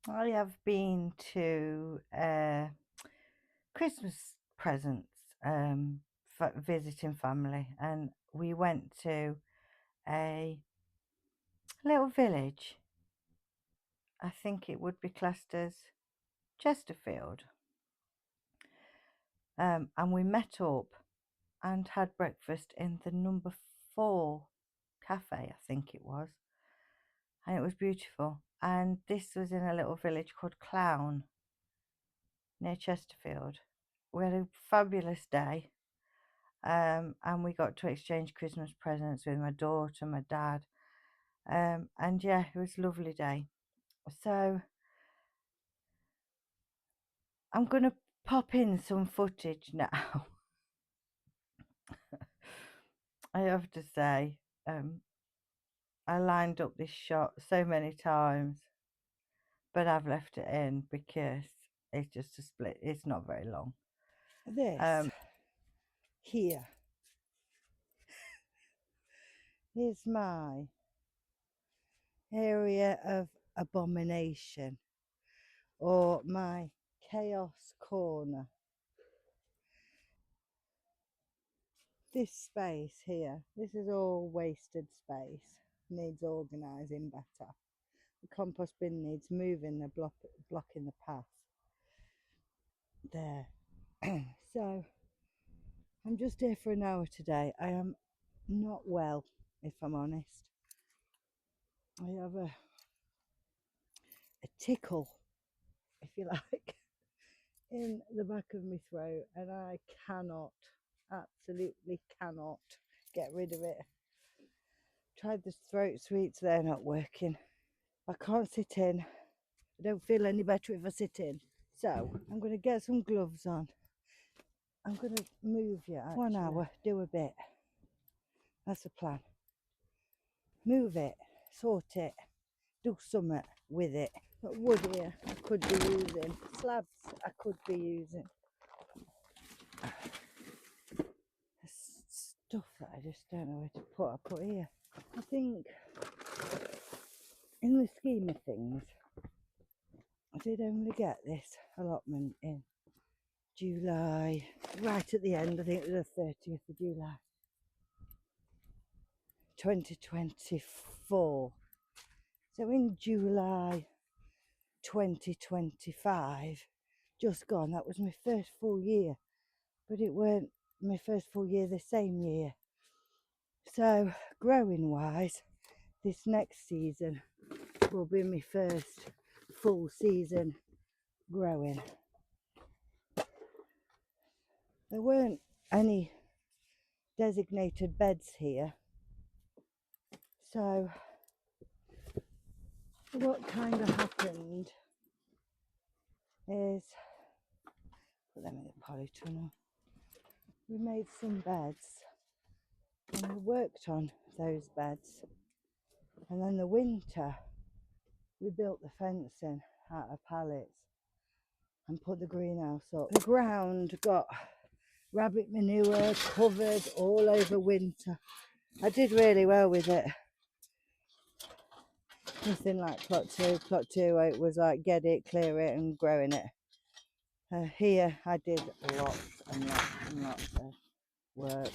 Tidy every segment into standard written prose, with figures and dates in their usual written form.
I have been to Christmas presents, visiting family, and we went to a little village. I think it would be classed as Chesterfield. And we met up and had breakfast in the number 4 cafe, I think it was, and it was beautiful. And this was in a little village called Clowne near Chesterfield. We had a fabulous day. And we got to exchange Christmas presents with my daughter, my dad, and yeah, it was a lovely day. So I'm gonna pop in some footage now. I have to say, I lined up this shot so many times, but I've left it in because it's just a split. It's not very long. This here is my area of abomination, or my chaos corner. This space here, this is all wasted space, needs organising better. The compost bin needs moving, they're blocking the path there. So I'm just here for an hour today. I am not well, if I'm honest. I have a tickle, if you like, in the back of my throat, and I absolutely cannot get rid of it. Tried the throat sweets, they're not working. I can't sit in. I don't feel any better if I sit in. So I'm going to get some gloves on. I'm going to move you actually. 1 hour, do a bit. That's the plan. Move it, sort it, do something with it. Got wood here I could be using. Slabs I could be using. Stuff that I just don't know where to put. I put here. I think in the scheme of things, I did only get this allotment in July, right at the end. I think it was the 30th of July 2024. So in July 2025, just gone, that was my first full year, but it weren't my first full year the same year. So growing wise, this next season will be my first full season growing. There weren't any designated beds here, so what kind of happened is, put them in the polytunnel, we made some beds and we worked on those beds, and then the winter we built the fencing out of pallets and put the greenhouse up. The ground got rabbit manure covered all over winter. I did really well with it. Nothing like plot two. Plot two, it was like get it, clear it and growing it. Here I did lots and lots and lots of work.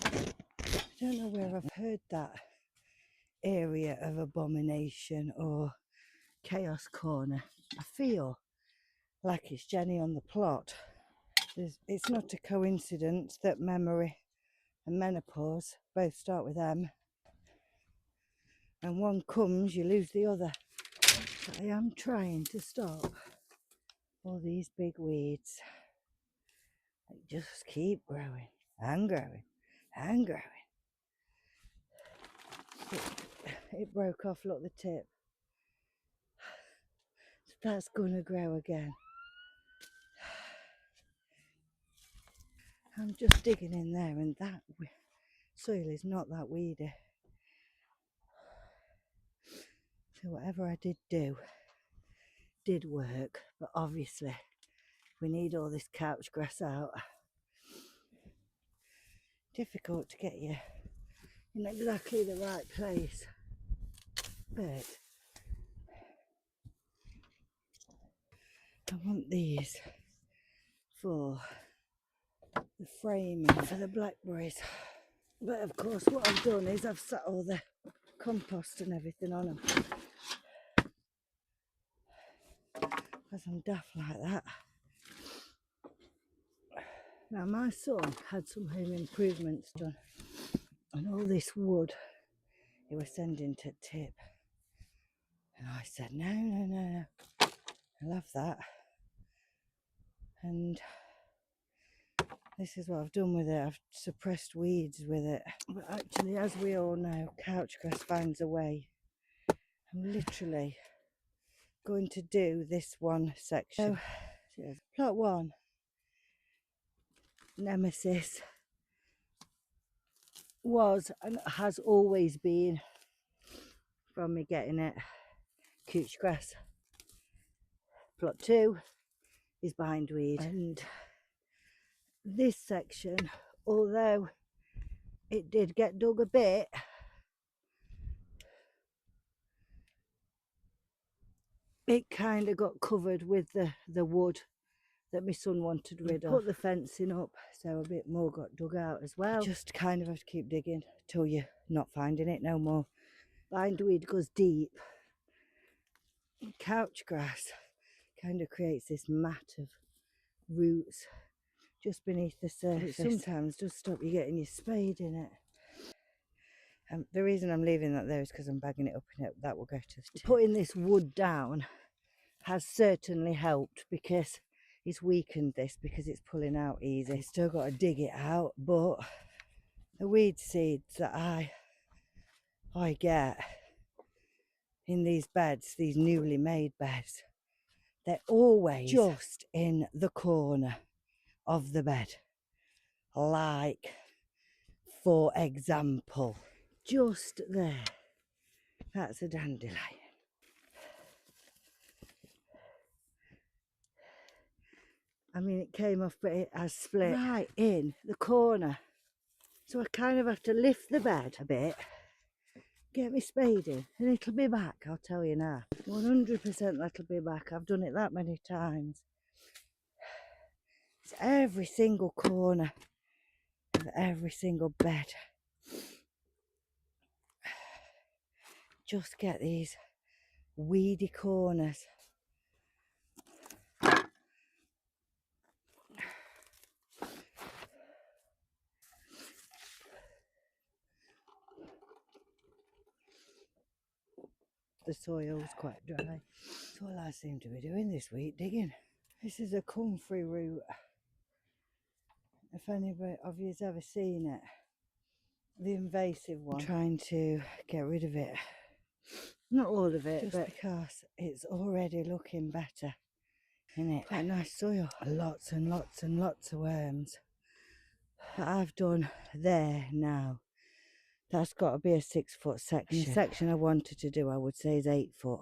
I don't know where I've heard that area of abomination or chaos corner. I feel like it's Jenny on the plot. It's not a coincidence that memory and menopause both start with M, and one comes, you lose the other. But I am trying to stop all these big weeds. They just keep growing and growing and growing. It broke off, look, the tip. So that's gonna grow again. I'm just digging in there, and that soil is not that weedy. So whatever I did do did work, but obviously we need all this couch grass out. Difficult to get you in exactly the right place, but I want these for the framing for the blackberries. But of course what I've done is I've set all the compost and everything on them. Because I'm daft like that. Now my son had some home improvements done. And all this wood he was sending to Tip. And I said, no, no, no, no. I love that. And this is what I've done with it. I've suppressed weeds with it. But actually, as we all know, couch grass finds a way. I'm literally going to do this one section. So, plot 1, Nemesis, was and has always been, from me getting it, couch grass. Plot 2 is bindweed. And this section, although it did get dug a bit, it kind of got covered with the wood that my son wanted rid of. Put the fencing up, so a bit more got dug out as well. You just kind of have to keep digging till you're not finding it no more. Bindweed goes deep. Couch grass kind of creates this mat of roots just beneath the surface. It sometimes does stop you getting your spade in it. The reason I'm leaving that there is because I'm bagging it up and that will go to the tip. Putting this wood down has certainly helped because it's weakened this because it's pulling out easy. Still got to dig it out, but the weed seeds that I get in these beds, these newly made beds, they're always just in the corner of the bed. Like, for example, just there. That's a dandelion. I mean, it came off, but it has split right in the corner. So I kind of have to lift the bed a bit, get my spade in, and it'll be back, I'll tell you now. 100% that'll be back. I've done it that many times. It's every single corner of every single bed. Just get these weedy corners. The soil's quite dry. That's all I seem to be doing this week, digging. This is a comfrey root. If anybody of you's ever seen it, the invasive one. I'm trying to get rid of it. Not all of it, just but because it's already looking better, isn't it? Quite nice soil. Lots and lots and lots of worms. But I've done there now. That's got to be a 6-foot section. And the section I wanted to do, I would say, is 8 foot.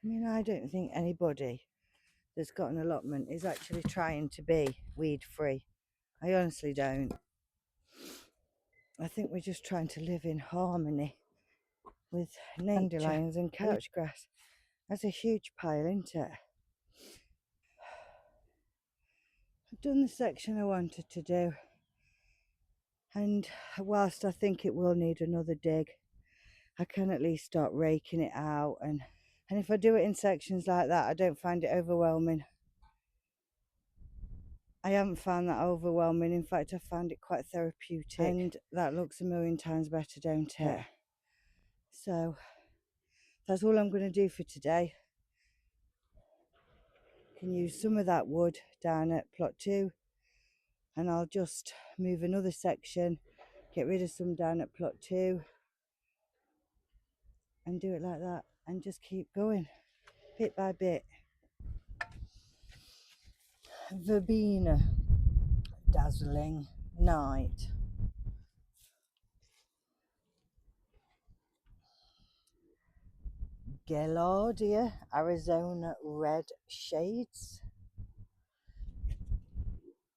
I mean, I don't think anybody that's got an allotment is actually trying to be weed free. I honestly don't. I think we're just trying to live in harmony with nature. Dandelions and couch grass. That's a huge pile, isn't it? I've done the section I wanted to do, and whilst I think it will need another dig, I can at least start raking it out, and if I do it in sections like that, I don't find it overwhelming. I haven't found that overwhelming. In fact, I found it quite therapeutic, and that looks a million times better, don't it? So that's all I'm going to do for today. Can use some of that wood down at plot 2, and I'll just move another section, get rid of some down at plot 2, and do it like that, and just keep going bit by bit. Verbena, dazzling night. Gaillardia, Arizona red shades.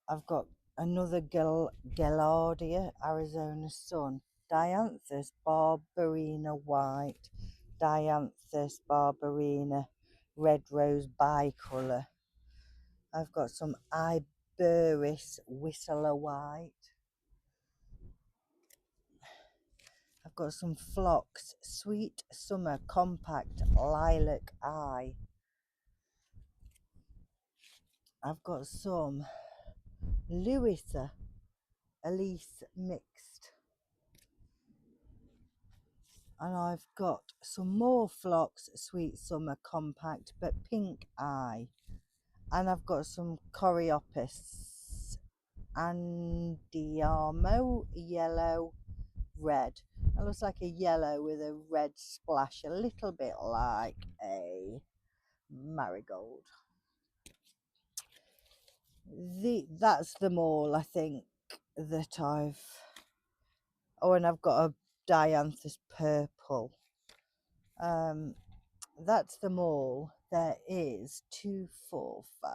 I've got another Gaillardia, Arizona sun. Dianthus, Barberina white. Dianthus barberina red rose bicolour. I've got some Iberis whistler white. I've got some phlox sweet summer compact lilac eye. I've got some Louisa Elise mixed. And I've got some more phlox sweet summer compact but pink eye. And I've got some Coreopis Andiamo yellow red. It looks like a yellow with a red splash, a little bit like a marigold. That's them all, I think, that I've... Oh, and I've got a Dianthus purple. That's them all. There is 2, 4, 5,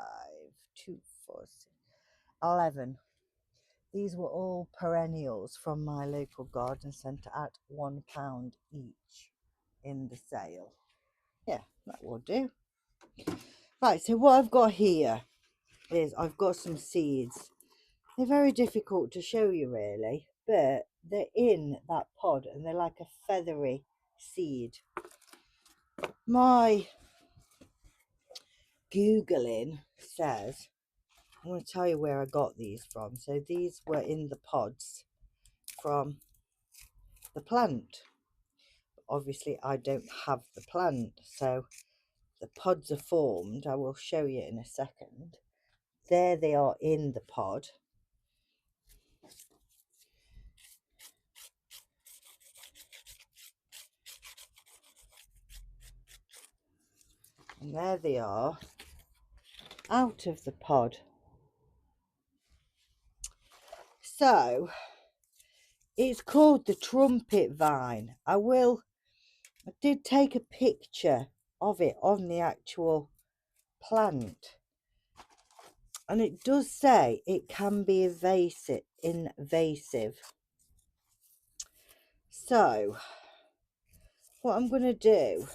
2, 4, 6, 11. These were all perennials from my local garden centre at £1 each in the sale. Yeah, that will do. Right, so what I've got here is I've got some seeds. They're very difficult to show you really, but they're in that pod and they're like a feathery seed. My Googling says, I'm going to tell you where I got these from. So these were in the pods from the plant. Obviously I don't have the plant, so the pods are formed. I will show you in a second. There they are in the pod. And there they are out of the pod. So it's called the trumpet vine. I did take a picture of it on the actual plant. And it does say it can be invasive. So what I'm going to do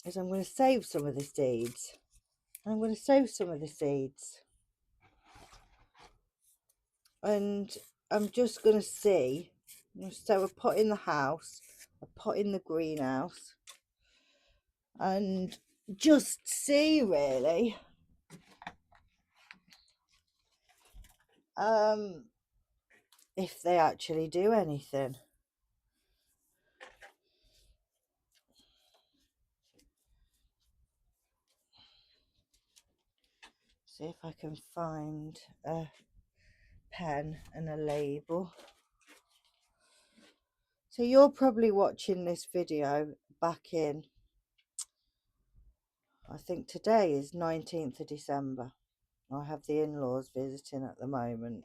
is I'm going to save some of the seeds. And I'm going to sow some of the seeds. And I'm just going to see. So a pot in the house, a pot in the greenhouse. And just see really. If they actually do anything. See if I can find a pen and a label. So you're probably watching this video back in, I think today is 19th of December. I have the in-laws visiting at the moment.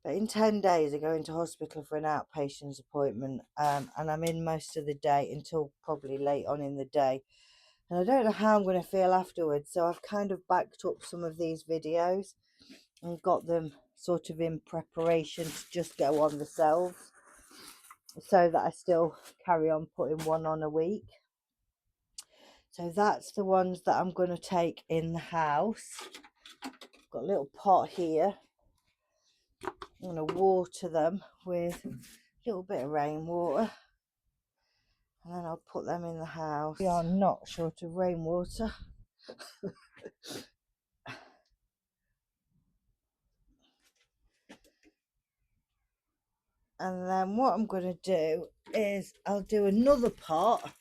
But in 10 days I go into hospital for an outpatient's appointment, and I'm in most of the day until probably late on in the day. And I don't know how I'm going to feel afterwards, so I've kind of backed up some of these videos and got them sort of in preparation to just go on the shelves, so that I still carry on putting one on a week. So that's the ones that I'm going to take in the house. Got a little pot here. I'm going to water them with a little bit of rainwater, and then I'll put them in the house. We are not short of rainwater. And then what I'm going to do is I'll do another pot,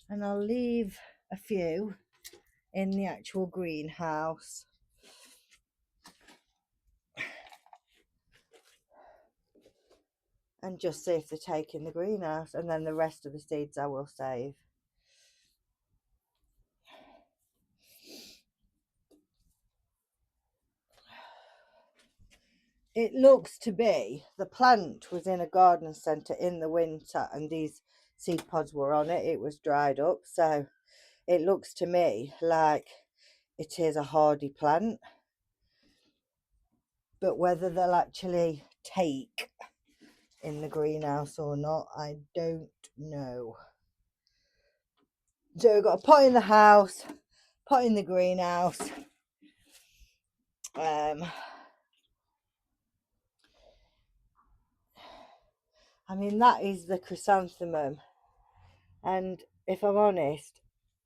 and I'll leave a few in the actual greenhouse. And just see if they take in the greenhouse, and then the rest of the seeds I will save. It looks to be the plant was in a garden centre in the winter and these seed pods were on it. It was dried up, so it looks to me like it is a hardy plant. But whether they'll actually take in the greenhouse or not, I don't know. So we've got a pot in the house, pot in the greenhouse. I mean, that is the chrysanthemum, and if I'm honest,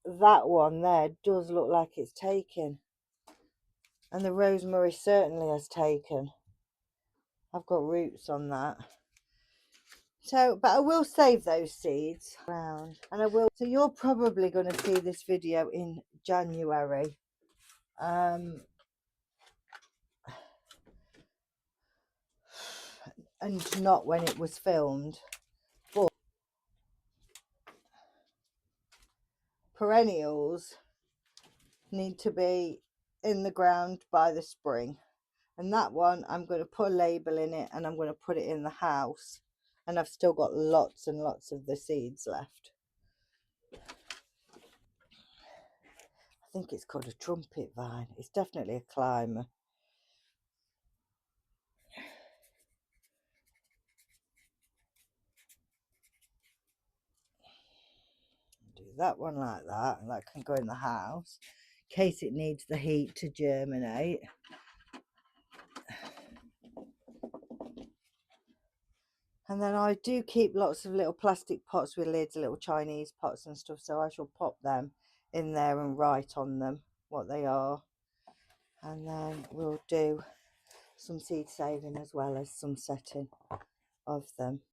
that one there does look like it's taken, and the rosemary certainly has taken. I've got roots on that. So, but I will save those seeds around, and I will. So you're probably going to see this video in January. And not when it was filmed. But perennials need to be in the ground by the spring. And that one, I'm going to put a label in it and I'm going to put it in the house. And I've still got lots and lots of the seeds left. I think it's called a trumpet vine. It's definitely a climber. Do that one like that, and that can go in the house in case it needs the heat to germinate. And then I do keep lots of little plastic pots with lids, little Chinese pots and stuff, so I shall pop them in there and write on them what they are. And then we'll do some seed saving as well as some setting of them.